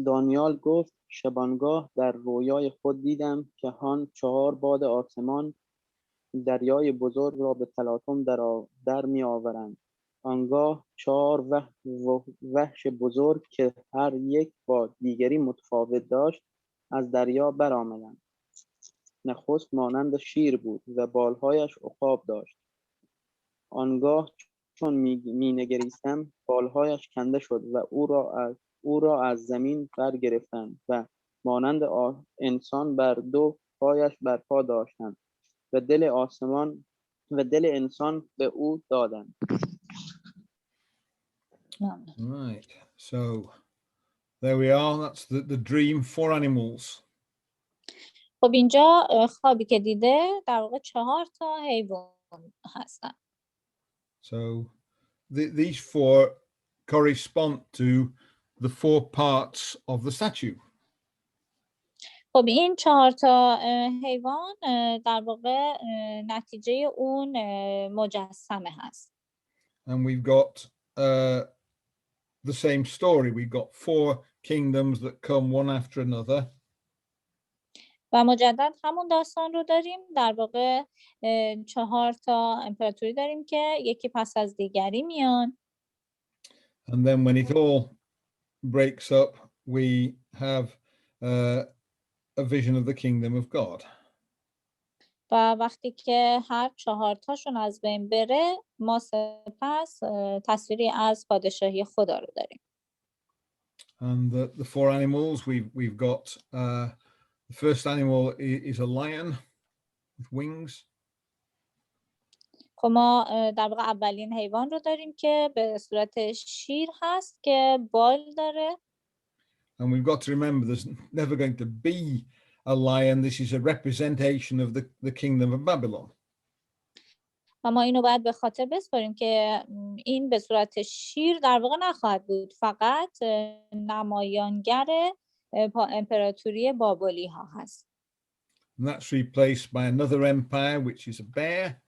دانیال گفت شبانگاه در رویای خود دیدم که 4 باد آسمان دریای بزرگ را به تلاطم در می آورند. آنگاه 4 وحش بزرگ که هر یک با دیگری متفاوت داشت از دریا برآمدند. نخست مانند شیر بود و بالهایش عقاب داشت. آنگاه چون می نگریستم بالهایش کنده شد و او را از زمین برگرفتند و مانند انسان بر 2 پایش برپا داشتند و دل انسان به او دادند. Right. So there we are. That's the dream 4 animals. خب اینجا خوابی که دیده در واقع 4 تا حیوان هستن. So these 4 correspond to the 4 parts of the statue. خب این 4 تا حیوان در واقع نتیجه اون مجسمه هست. And we've got the same story. We've got 4 kingdoms that come one after another. و مجدد همون داستان رو داریم. در واقع 4 تا امپراتوری داریم که یکی پس از دیگری میان. And then when it all breaks up, we have a vision of the kingdom of God. و وقتی که هر 4 تاشون از بین بره ما سپس تصویری از پادشاهی خدا رو داریم. And the 4 animals, we've got the first animal is a lion with wings. خب ما در واقع اولین حیوان رو داریم که به صورت شیر هست که بال داره. And we've got to remember there's never going to be a lion. This is a representation of the kingdom of Babylon. و ما اینو باید به خاطر بسپاریم که این به صورت شیر در واقع نخواهد بود، فقط نمایانگر امپراتوری بابلی ها هست. And that's replaced by another empire, which is a bear.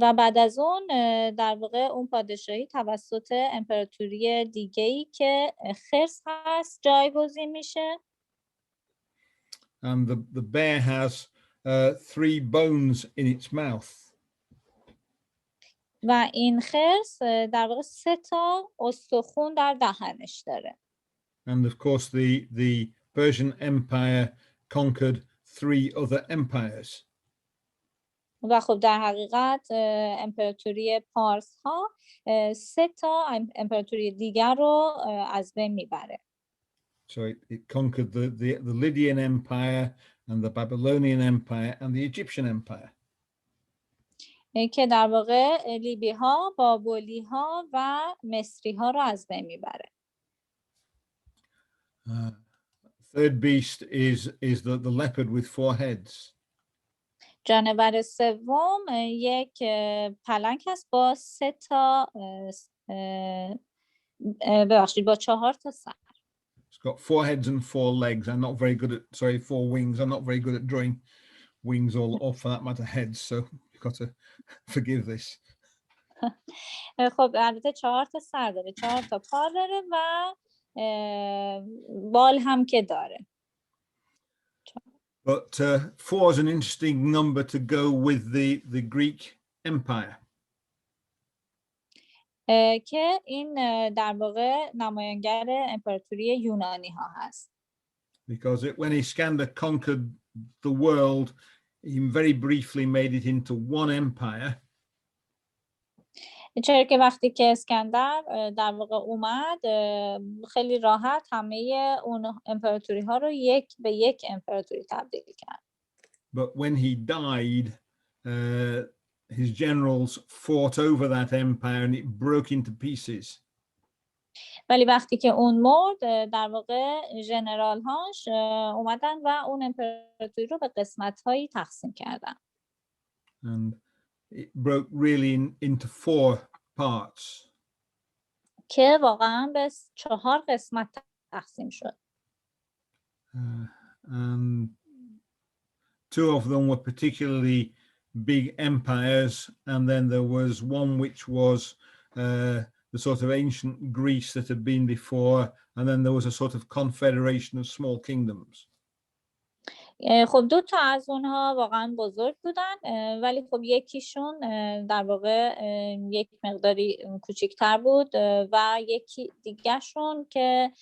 و بعد از اون در واقع اون پادشاهی توسط امپراتوری دیگه‌ای که خرس هست جایگزین میشه. And the bear has 3 bones in its mouth. و این خرس در واقع 3 تا استخون در دهنش داره. And of course the Persian Empire conquered 3 other empires. و خب در حقیقت امپراتوری پارس ها 3 تا امپراتوری دیگر رو از بین میبره. So it conquered the Lydian Empire and the Babylonian Empire and the Egyptian Empire. که در واقع لیبی ها، بابلی ها و مصری ها رو از بین میبره. Third beast is the leopard with 4 heads. جانور سوم یک پلنگ هست با 3 تا ببخشید با 4 تا سر. It's got 4 heads and 4 legs. I'm not very good at 4 wings. I'm not very good at drawing wings or for that matter heads. So you've got to forgive this. خب البته 4 تا سر داره، 4 تا پا داره و بال هم که داره. But 4 is an interesting number to go with the Greek Empire. که این در واقع نمایانگر امپراتوری یونانی ها هست. Because when Iskander conquered the world, he very briefly made it into one empire. چرا که وقتی که اسکندر در واقع اومد خیلی راحت همه اون امپراتوری ها رو به یک امپراتوری تبدیل کرد. But when he died, his generals fought over that empire and it broke into pieces. ولی وقتی که اون مرد در واقع ژنرال هاش اومدن و اون امپراتوری رو به قسمت هایی تقسیم کردن. And it broke really into 4 parts. که واقعا به 4 قسمت تقسیم شد. And 2 of them were particularly big empires, and then there was one which was the sort of ancient Greece that had been before, and then there was a sort of confederation of small kingdoms. خب 2 تا از اونها واقعا بزرگ بودن، ولی خب یکیشون در واقع یک مقداری کوچکتر بود و یکی دیگهشون که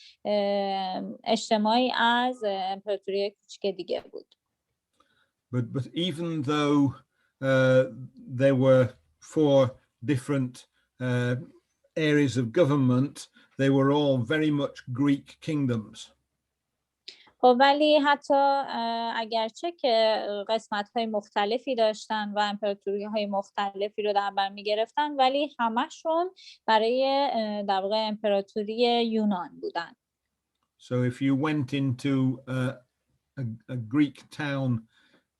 اجتماعی از امپراتوری کوچک دیگه بود. But even though there were 4 different areas of government, they were all very much Greek kingdoms. خب ولی حتی اگرچه که قسمت‌های مختلفی داشتن و امپراتوری‌های مختلفی رو در بر می‌گرفتن، ولی همشون برای در واقع امپراتوری یونان بودن. So if you went into a Greek town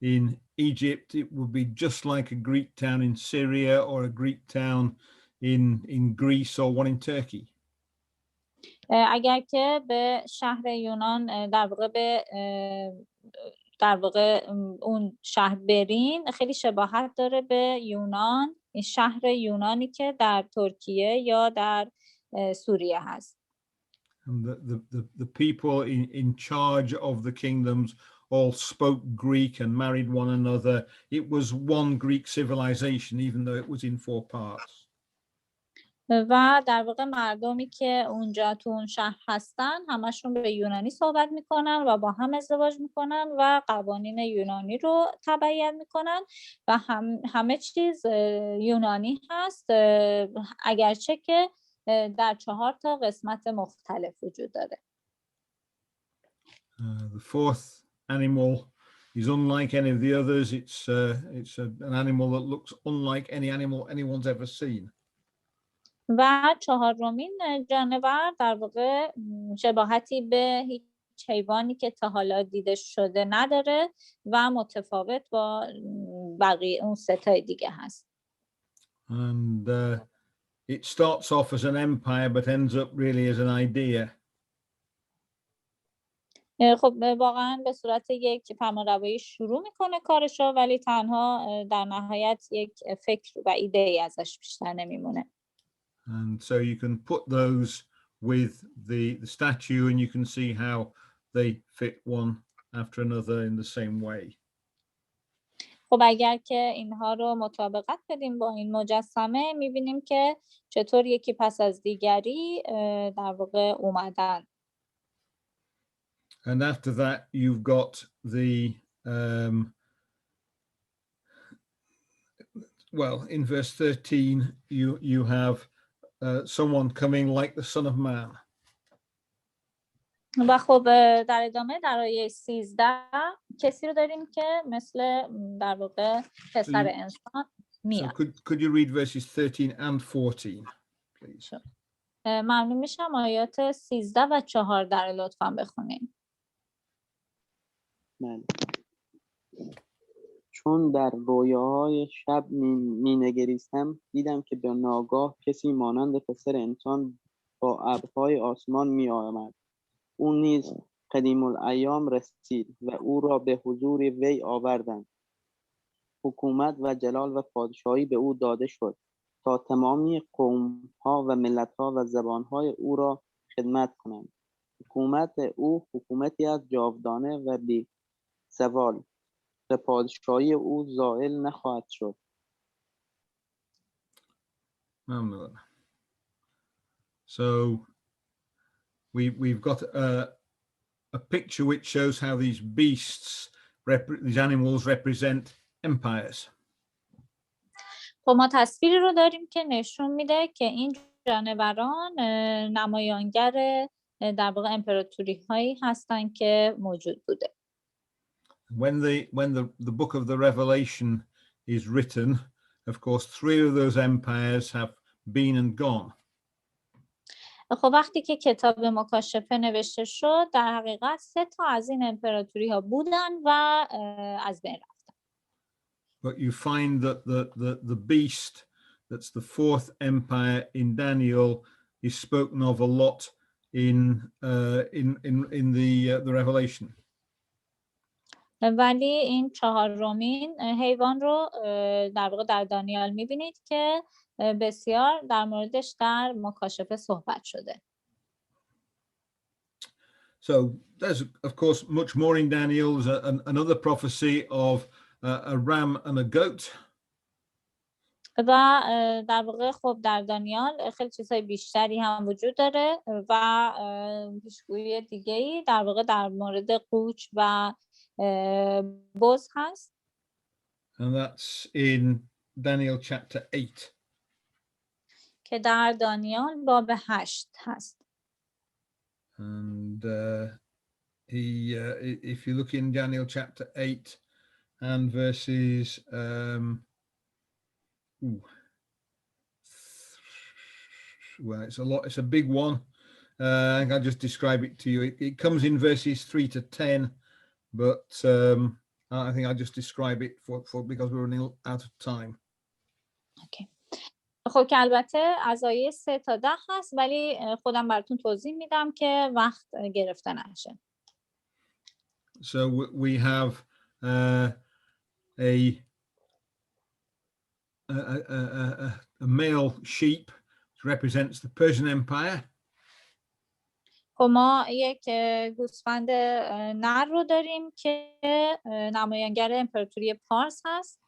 in Egypt, it would be just like a Greek town in Syria or a Greek town in Greece or one in Turkey. اگر که به شهر یونان در واقع اون شهر برین خیلی شباهت داره به یونان، این شهر یونانی که در ترکیه یا در سوریه هست. And the people in charge of the kingdoms all spoke Greek and married one another. It was one Greek civilization, even though it was in 4 parts. و در واقع مردمی که اونجا تو اون شهر هستن همشون به یونانی صحبت میکنن و با هم ازدواج میکنن و قوانین یونانی رو تبعیت میکنن و همه چیز یونانی هست، اگرچه که در 4 قسمت مختلف وجود داره. The fourth animal is unlike any of the others. It's an animal that looks unlike any animal anyone's ever seen. و 4مین جانور در واقع شباهتی به هیچ حیوانی که تا حالا دیده شده نداره و متفاوت با بقیه اون 3 دیگه هست. And it starts off as an empire but ends up really as an idea. خب واقعا به صورت یک فرمانروایی شروع میکنه کارشو، ولی تنها در نهایت یک فکر و ایده ای ازش بیشتر نمیمونه. And so you can put those with the statue and you can see how they fit one after another in the same way. خب اگر که اینها رو مطابقت بدیم با این مجسمه میبینیم که چطور یکی پس از دیگری در واقع اومدن. And after that you've got the well, in verse 13 you have someone coming like the Son of Man. و خب در ادامه در آیه 13 کسی رو داریم که مثل در واقع پسر انسان میاد. So could you read verses 13 and 14 please? ممنون میشم آیات 13 و 14 رو لطفاً بخونید. بله. چون در رویاهای شب می نگریستم دیدم که به ناگاه کسی مانند پسر انسان با ابرهای آسمان می آمد. او نیز قدیم الایام رسید و او را به حضور وی آوردند. حکومت و جلال و پادشاهی به او داده شد تا تمامی قوم‌ها و ملت‌ها و زبان‌های او را خدمت کنند. حکومت او حکومتی از جاودانه و بی زوال و پادشاهی او زائل نخواهد شد. ممنون. So we've got a picture which shows how these beasts, these animals represent empires. خب ما تصویری رو داریم که نشون میده که این جانوران نمایانگر در واقع امپراتوری هایی هستن که موجود بوده. When the book of the Revelation is written, of course 3 of those empires have been and gone. خب وقتی که کتاب مکاشفه نوشته شد در حقیقت 3 از این امپراتوری ها بودن و از بین رفتن. But you find that the beast that's the 4th empire in Daniel is spoken of a lot in the Revelation. ولی این 4مین حیوان رو در واقع در دانیال میبینید که بسیار در موردش در مکاشفه صحبت شده. So there's of course much more in Daniel. There's another prophecy of a ram and a goat. و در واقع خب در دانیال خیلی چیزهای بیشتری هم وجود داره و پیشگویی دیگه‌ای در واقع در مورد قوچ و بز هست. And that's in Daniel chapter 8. که در دانیال باب 8 هست. And if you look in Daniel chapter 8 and verses well, it's a big one. I'll just describe it to you. It comes in verses 3 to 10, but I think I'll just describe it for because we're running out of time. Okay. خب که البته از آیه 3 تا 10 هست، ولی خودم براتون توضیح میدم که وقت گرفته نشه. So we have a male sheep which represents the Persian Empire. خب ما یک گوسفند نر رو داریم که نمایانگر امپراتوری پارس هست.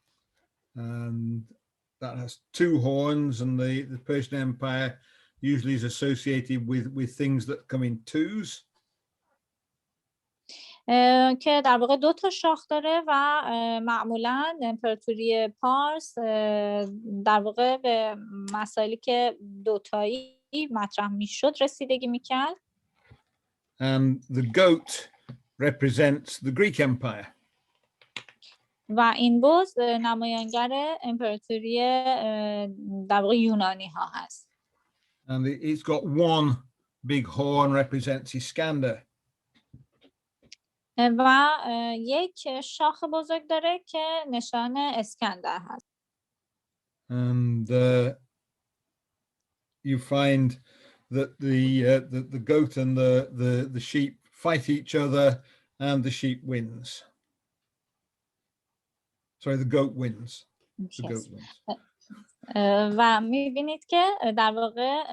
And that has two horns, and the Persian Empire usually is associated with things that come in twos. که در واقع 2 تا شاخ داره و معمولاً امپراتوری پارس در واقع به مسائلی که دوتایی مطرح میشد رسیدگی میکرد. And the goat represents the Greek Empire. و این بز نمایانگر امپراتوری در واقع یونانی ها هست. And it's got one big horn represents Iskander. و یک شاخ بزرگ داره که نشان اسکندر هست. And you find that the goat and the sheep fight each other, and the sheep wins. Sorry, the goat wins. The goat wins. و میبینید که در واقع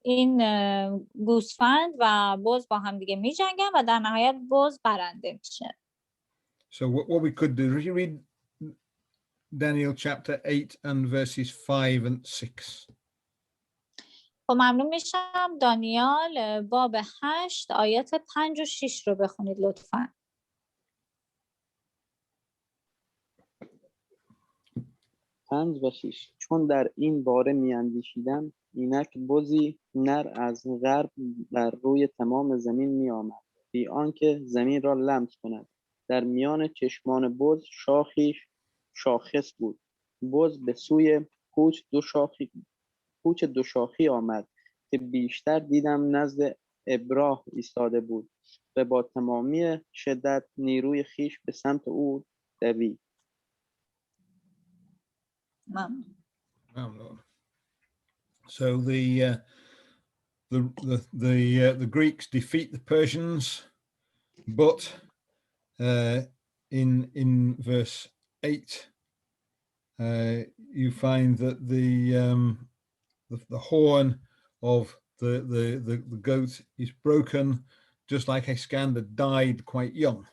این گوسفند و بز با هم دیگه میجنگن و در نهایت بز برنده میشه. So what we could do, you read Daniel chapter 8 and verses 5 and 6. خب ممنون میشم دانیال باب 8 آیات 5 و 6 رو بخونید لطفاً. 5 و 6 چون در این باره میاندیشیدم اینک بزی نر از غرب بر روی تمام زمین می آمد بی آنکه زمین را لمس کند. در میان چشمان بز شاخی شاخص بود. بز به سوی پوچ دو شاخی آمد که بیشتر دیدم نزد ابراه ایستاده بود و با تمامی شدت نیروی خیش به سمت او دوید. So the Greeks defeat the Persians, but in verse 8 you find that the horn of the goat is broken, just like Iskander died quite young.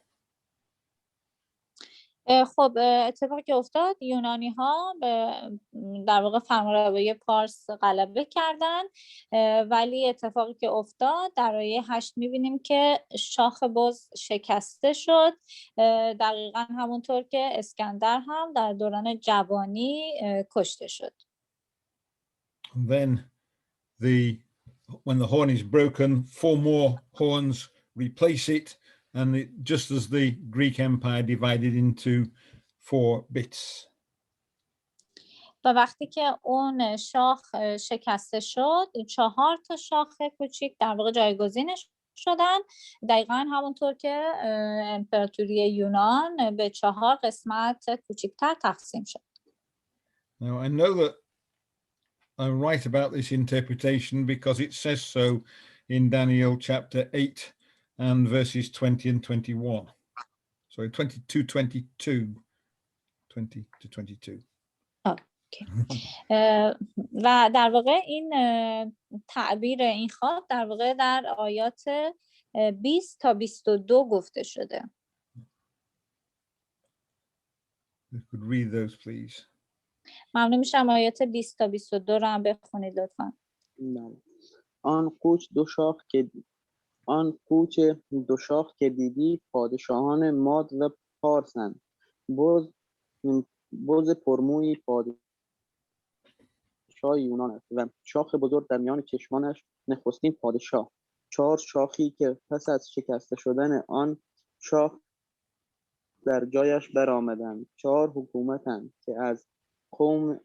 خب اتفاقی که افتاد یونانی ها در واقع فرمانروایی پارس غلبه کردن، ولی اتفاقی که افتاد در آیه 8 میبینیم که شاخ بز شکسته شد، دقیقا همونطور که اسکندر هم در دوران جوانی کشته شد. Then when the horn is broken, 4 more horns replace it, and just as the Greek Empire divided into 4 bits. و وقتی که اون شاخ شکسته شد 4 تا شاخ کوچیک در واقع جایگزینش شدن، دقیقا همونطور که امپراتوری یونان به 4 قسمت کوچکتر تقسیم شد. Now I know that I'm right about this interpretation because it says so in Daniel chapter 8 and verses 20 and 21. Sorry, 22. Okay. و در واقع این تعبیر این خواب در واقع در آیات 20 تا 22 گفته شده. You could read those, please. ممنون میشم آیات 20 تا 22 رو هم بخونید لطفاً. آن کوچ دو شاخ که دیدی پادشاهان ماد و پارسند. بز پرمویی پادشاه یونان است و شاخ بزرگ در میان چشمانش نخستین پادشاه. 4 شاخی که پس از شکسته شدن آن شاخ در جایش برآمدند. 4 حکومتند که از قوم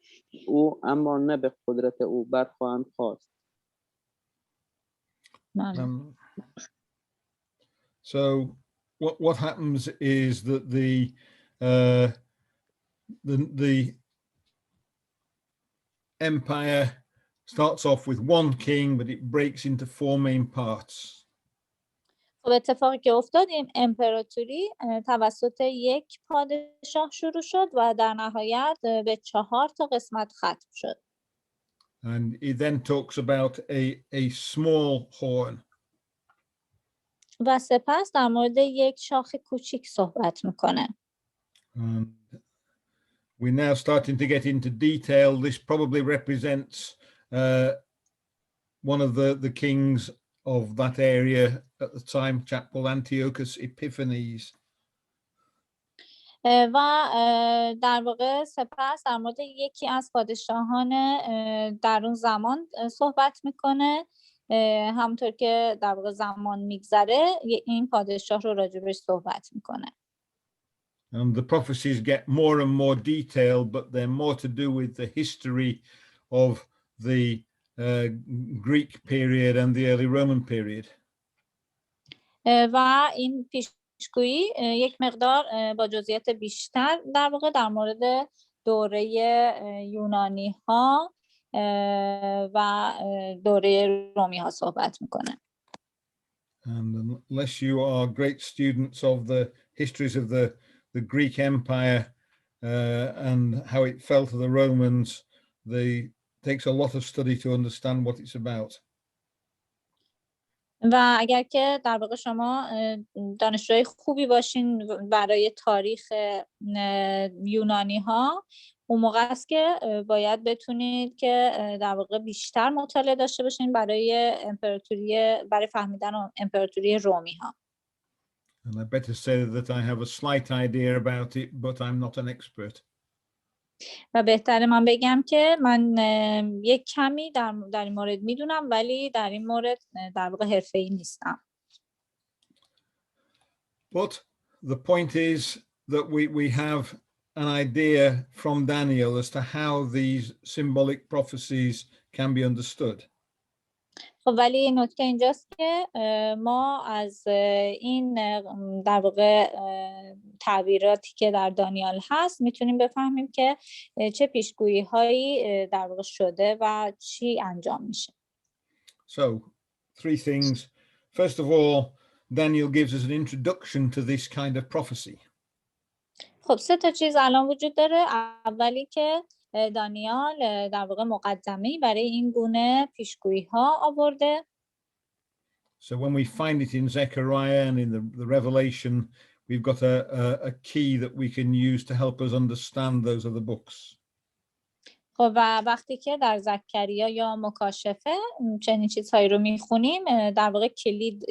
او اما نه به قدرت او برخواهند خواست. So what happens is that the empire starts off with 1 king, but it breaks into 4 main parts. خب اتفاقی که افتاد این امپراتوری توسط یک پادشاه شروع شد و در نهایت به 4 تا قسمت ختم شد. And it then talks about a small horn. و سپس در مورد یک شاخ کوچیک صحبت میکنه. We're now starting to get into detail. This probably represents one of the kings of that area at the time, a chap called Antiochus Epiphanes. و در واقع سپس در مورد یکی از پادشاهان در اون زمان صحبت میکنه. همونطور که در واقع زمان میگذره این پادشاه رو راجبش صحبت میکنه. And the prophecies get more and more detailed, but they're more to do with the history of the Greek period and the early Roman period. و این پیشگویی یک مقدار با جزئیات بیشتر در واقع در مورد دوره یونانی ها و دوره رومی ها صحبت میکنه. And unless you are great students of the histories of the Greek Empire and how it fell to the Romans, takes a lot of study to understand what it's about. و اگر که در واقع شما دانشجوی خوبی باشین برای تاریخ یونانی ها، اون موقع است که باید بتونید که در واقع بیشتر مطالعه داشته باشین برای فهمیدن امپراتوری رومی ها. And I better say that I have a slight idea about it, but I'm not an expert. و بهتره من بگم که من یک کمی در این مورد میدونم ولی در این مورد در واقع حرفه‌ای نیستم. But the point is that we have an idea from Daniel as to how these symbolic prophecies can be understood. خب ولی نکته اینجاست که ما از این در واقع تعبیراتی که در دانیال هست میتونیم بفهمیم که چه پیشگویی هایی در واقع شده و چی انجام میشه. So, three things. First of all, Daniel gives us an introduction to this kind of prophecy. خب سه تا چیز الان وجود داره. اولی که دانیال در واقع مقدمه‌ای برای این گونه پیشگویی ها آورده. So when we find it in Zechariah and in the Revelation, we've got a key that we can use to help us understand those other books. خب و وقتی که در زکریا یا مکاشفه چنین چیزهایی رو میخونیم در واقع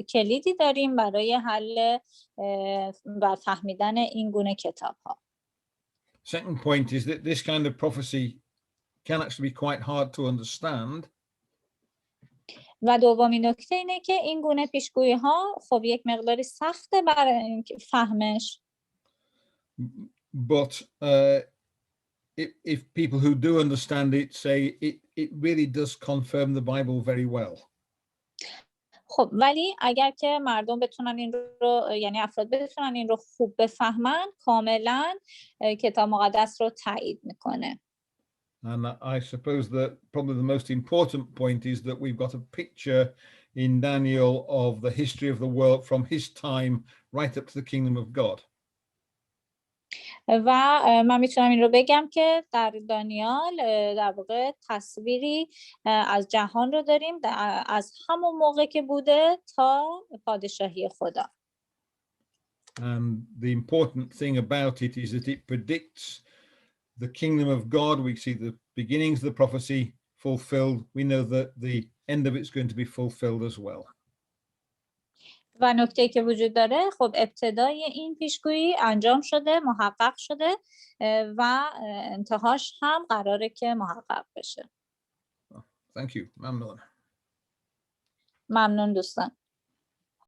کلیدی داریم برای حل و فهمیدن این گونه کتاب ها. Second point is that this kind of prophecy can actually be quite hard to understand. و دومین نکته اینه که این گونه پیشگویی ها خب یک مقداری سخته برای فهمش. But if people who do understand it say it really does confirm the Bible very well. خب ولی اگر که مردم بتونن این رو یعنی افراد بتونن این رو خوب بفهمن کاملا کتاب مقدس رو تایید میکنه. And I suppose that probably the most important point is that we've got a picture in Daniel of the history of the world from his time right up to the kingdom of God. و من میتونم این رو بگم که در دانیال در واقع تصویری از جهان رو داریم از همون موقع که بوده تا پادشاهی خدا. And the important thing about it is that it predicts the kingdom of God. We see the beginnings of the prophecy fulfilled. We know that the end of it's going to be fulfilled as well. و نکته‌ای که وجود داره خب ابتدای این پیشگویی انجام شده، محقق شده و انتهاش هم قراره که محقق بشه. Thank you. ممنون. ممنون دوستان.